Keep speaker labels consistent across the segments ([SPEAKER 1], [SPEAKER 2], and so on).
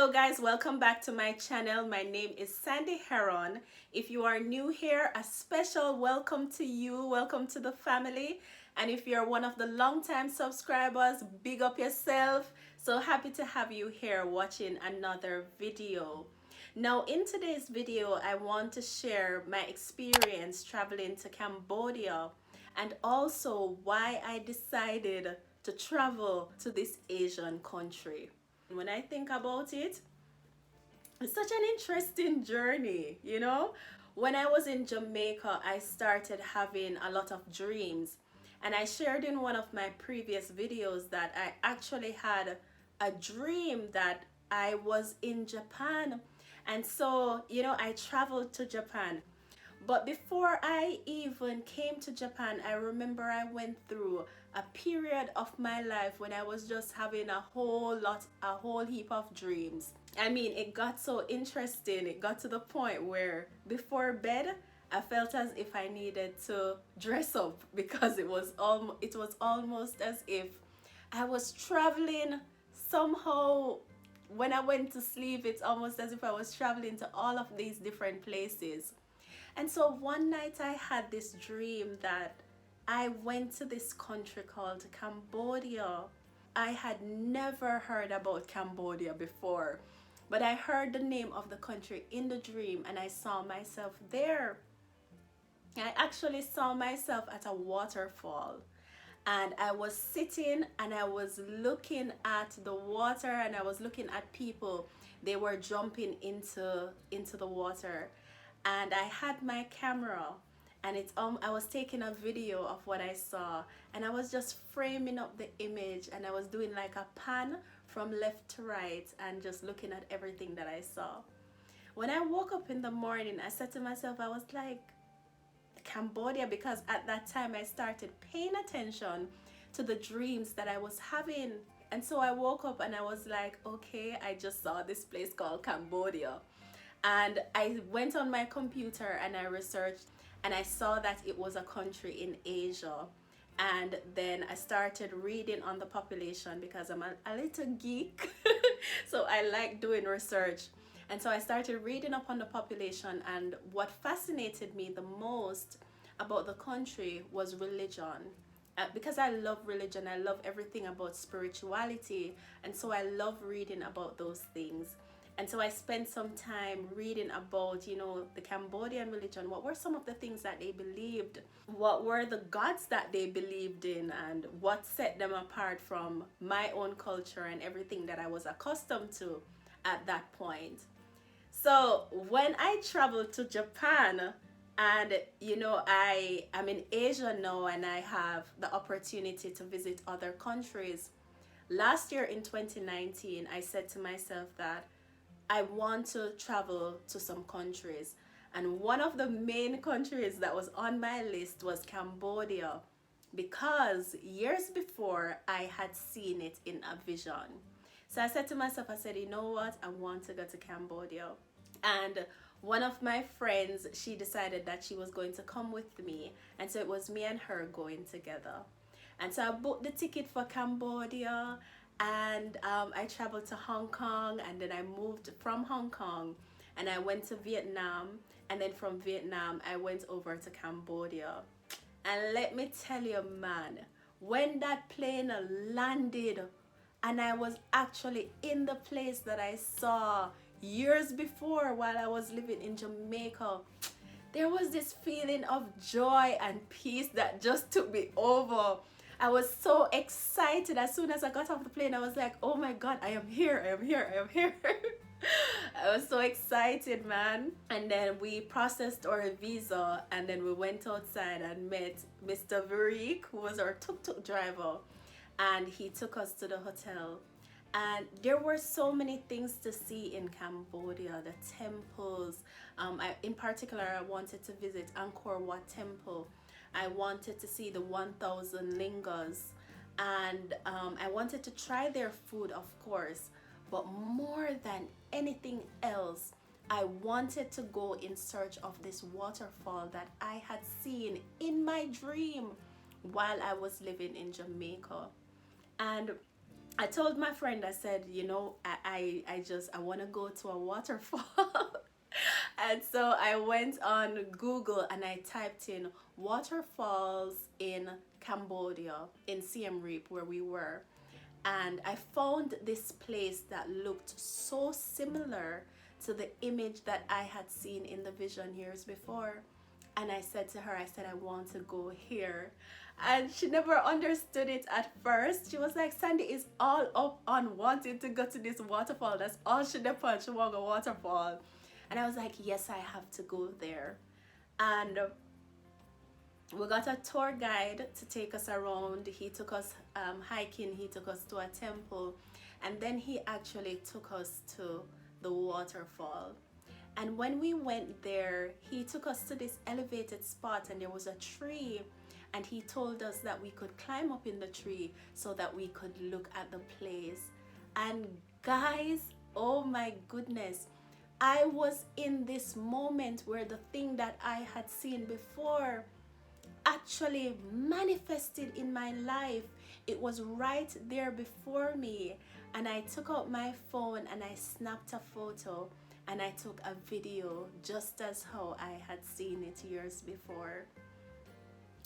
[SPEAKER 1] Hello guys, welcome back to my channel. My name is Sandy Heron. If you are new here, a special welcome to you. Welcome to the family. And if you're one of the long-time subscribers, big up yourself. So happy to have you here watching another video. Now in today's video, I want to share my experience traveling to Cambodia and also why I decided to travel to this Asian country. When I think about it, it's such an interesting journey, you know? When I was in Jamaica, I started having a lot of dreams. And I shared in one of my previous videos that I actually had a dream that I was in Japan. And so, I traveled to Japan. But before I even came to Japan, I remember I went through a period of my life when I was just having a whole heap of dreams. I mean, it got so interesting. It got to the point where before bed, I felt as if I needed to dress up because it was almost as if I was traveling somehow. When I went to sleep, it's almost as if I was traveling to all of these different places. And so one night I had this dream that I went to this country called Cambodia. I had never heard about Cambodia before, but I heard the name of the country in the dream and I saw myself there. I actually saw myself at a waterfall and I was sitting and I was looking at the water and I was looking at people. They were jumping into the water. And I had my camera and I was taking a video of what I saw and I was just framing up the image and I was doing like a pan from left to right and just looking at everything that I saw. When I woke up in the morning, I said to myself, I was like, Cambodia, because at that time I started paying attention to the dreams that I was having. And so I woke up and I was like, okay, I just saw this place called Cambodia. And I went on my computer and I researched and I saw that it was a country in Asia. And then I started reading on the population because I'm a little geek. So I like doing research. And so I started reading up on the population, and what fascinated me the most about the country was religion. Because I love religion, I love everything about spirituality. And so I love reading about those things. And so I spent some time reading about, the Cambodian religion. What were some of the things that they believed? What were the gods that they believed in? And what set them apart from my own culture and everything that I was accustomed to at that point? So when I traveled to Japan, and I'm in Asia now and I have the opportunity to visit other countries. Last year in 2019, I said to myself that I want to travel to some countries, and one of the main countries that was on my list was Cambodia, because years before I had seen it in a vision. So I said to myself, I said, you know what, I want to go to Cambodia. And one of my friends, she decided that she was going to come with me, and so it was me and her going together. And so I booked the ticket for Cambodia, and I traveled to Hong Kong, and then I moved from Hong Kong and I went to Vietnam, and then from Vietnam I went over to Cambodia. And let me tell you, man, when that plane landed and I was actually in the place that I saw years before while I was living in Jamaica, there was this feeling of joy and peace that just took me over. I was so excited. As soon as I got off the plane, I was like, oh my God, I am here, I am here, I am here. I was so excited, man. And then we processed our visa, and then we went outside and met Mr. Varik, who was our tuk-tuk driver, and he took us to the hotel. And there were so many things to see in Cambodia, the temples. In particular, I wanted to visit Angkor Wat Temple. I wanted to see the 1,000 lingas, and I wanted to try their food, of course, but more than anything else, I wanted to go in search of this waterfall that I had seen in my dream while I was living in Jamaica. And I told my friend, I said, you know, I want to go to a waterfall. And so I went on Google and I typed in waterfalls in Cambodia, in Siem Reap, where we were. And I found this place that looked so similar to the image that I had seen in the vision years before. And I said to her, I said, I want to go here. And she never understood it at first. She was like, Sandy is all up on wanting to go to this waterfall. That's all she did. She want a waterfall. And I was like, yes, I have to go there. And we got a tour guide to take us around. He took us hiking. He took us to a temple. And then he actually took us to the waterfall. And when we went there, he took us to this elevated spot, and there was a tree, and he told us that we could climb up in the tree so that we could look at the place. And guys, oh my goodness, I was in this moment where the thing that I had seen before actually manifested in my life. It was right there before me, and I took out my phone and I snapped a photo and I took a video just as how I had seen it years before.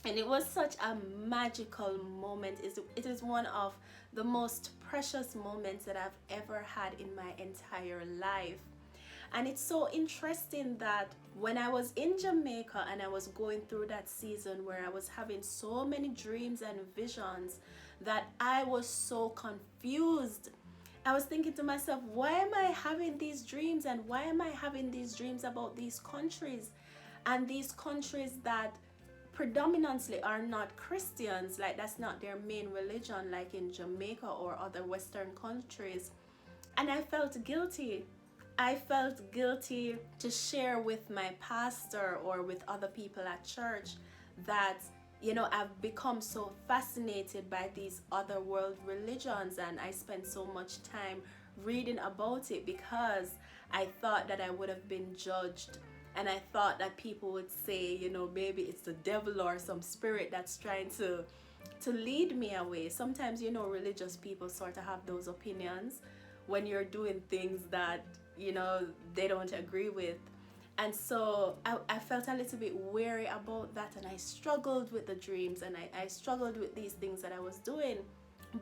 [SPEAKER 1] And it was such a magical moment. It is one of the most precious moments that I've ever had in my entire life. And it's so interesting that when I was in Jamaica and I was going through that season where I was having so many dreams and visions, that I was so confused. I was thinking to myself, why am I having these dreams, and why am I having these dreams about these countries, and these countries that predominantly are not Christians, like that's not their main religion, like in Jamaica or other Western countries. And I felt guilty. I felt guilty to share with my pastor or with other people at church that, you know, I've become so fascinated by these other world religions, and I spent so much time reading about it because I thought that I would have been judged, and I thought that people would say, you know, maybe it's the devil or some spirit that's trying to lead me away. Sometimes, you know, religious people sort of have those opinions when you're doing things that, you know, they don't agree with. And so I felt a little bit wary about that, and I struggled with the dreams, and I struggled with these things that I was doing.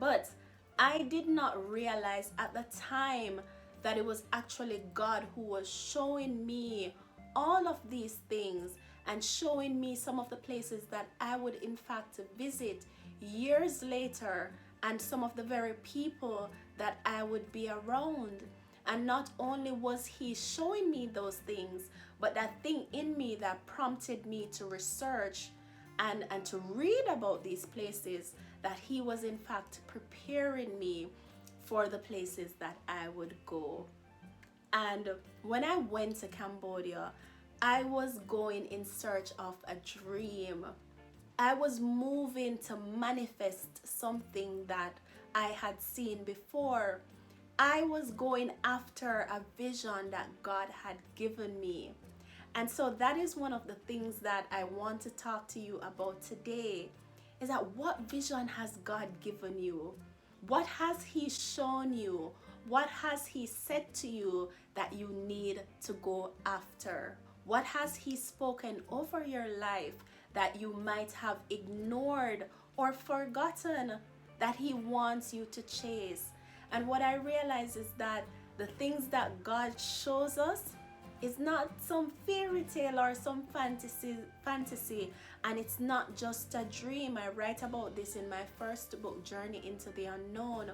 [SPEAKER 1] But I did not realize at the time that it was actually God who was showing me all of these things and showing me some of the places that I would in fact visit years later, and some of the very people that I would be around. And not only was he showing me those things, but that thing in me that prompted me to research and to read about these places, that he was in fact preparing me for the places that I would go. And when I went to Cambodia, I was going in search of a dream. I was moving to manifest something that I had seen before. I was going after a vision that God had given me. And so that is one of the things that I want to talk to you about today, is that what vision has God given you? What has he shown you? What has he said to you that you need to go after? What has he spoken over your life that you might have ignored or forgotten that he wants you to chase? And what I realize is that the things that God shows us is not some fairy tale or some fantasy, and it's not just a dream. I write about this in my first book, Journey into the Unknown,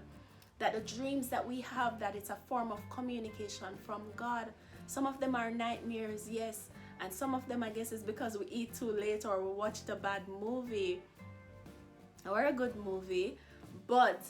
[SPEAKER 1] that the dreams that we have, that it's a form of communication from God. Some of them are nightmares, yes, and some of them, I guess, is because we eat too late or we watched a bad movie or a good movie. But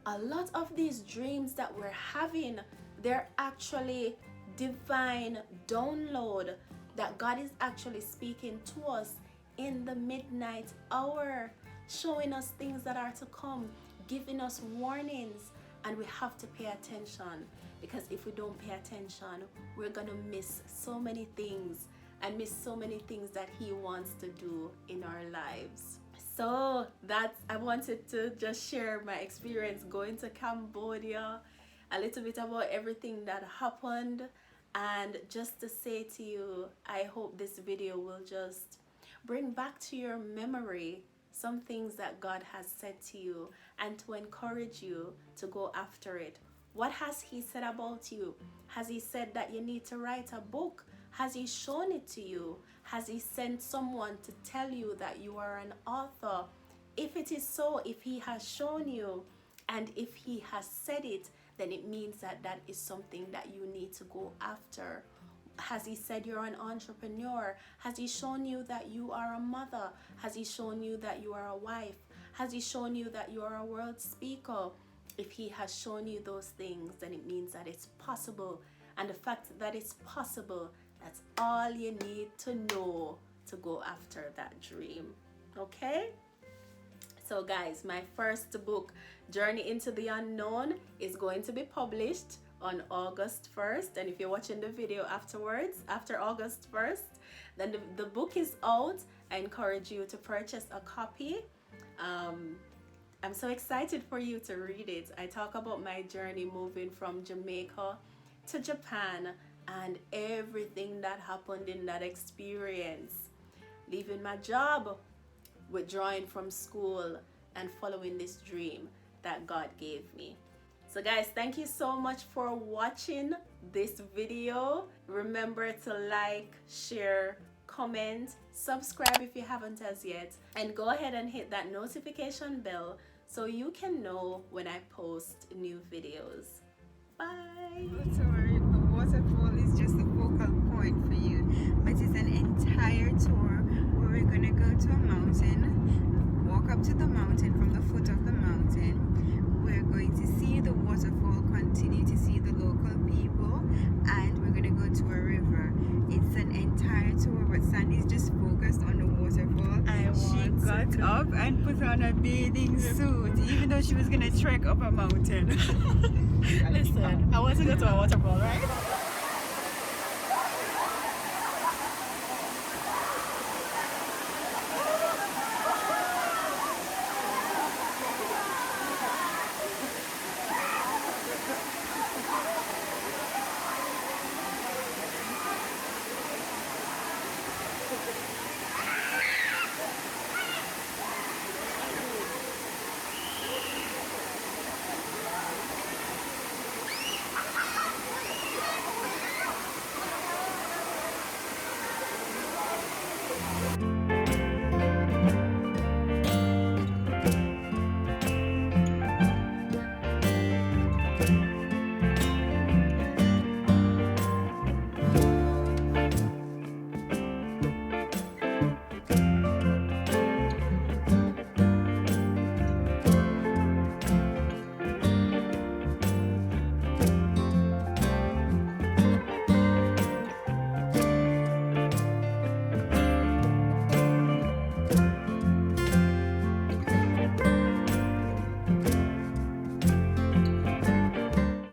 [SPEAKER 1] a lot of these dreams that we're having, they're actually divine download that God is actually speaking to us in the midnight hour, showing us things that are to come, giving us warnings, and we have to pay attention, because if we don't pay attention, we're gonna miss so many things, and miss so many things that he wants to do in our lives. So that's, I wanted to just share my experience going to Cambodia, a little bit about everything that happened, and just to say to you, I hope this video will just bring back to your memory some things that God has said to you, and to encourage you to go after it. What has He said about you? Has He said that you need to write a book? Has He shown it to you? Has He sent someone to tell you that you are an author? If it is so, if He has shown you, and if He has said it, then it means that that is something that you need to go after. Has He said you're an entrepreneur? Has He shown you that you are a mother? Has He shown you that you are a wife? Has He shown you that you are a world speaker? If He has shown you those things, then it means that it's possible. And the fact that it's possible, that's all you need to know to go after that dream. Okay? So guys, my first book, Journey into the Unknown, is going to be published on August 1st. And if you're watching the video afterwards, after August 1st, then the book is out. I encourage you to purchase a copy. I'm so excited for you to read it. I talk about my journey moving from Jamaica to Japan and everything that happened in that experience. Leaving my job, withdrawing from school, and following this dream that God gave me. So guys, thank you so much for watching this video. Remember to like, share, comment, subscribe if you haven't as yet, and go ahead and hit that notification bell so you can know when I post new videos. Bye.
[SPEAKER 2] The waterfall is just a focal point for you, but it's an entire tour where we're gonna go to a mountain, walk up to the mountain. From the foot of the mountain, we're going to see the waterfall, continue to see the local people, and we're gonna go to a river. It's an entire tour, but Sandy's just focused on the waterfall. She got up and put on a bathing suit, even though she was gonna trek up a mountain.
[SPEAKER 1] Listen, I want to go to a waterfall, right?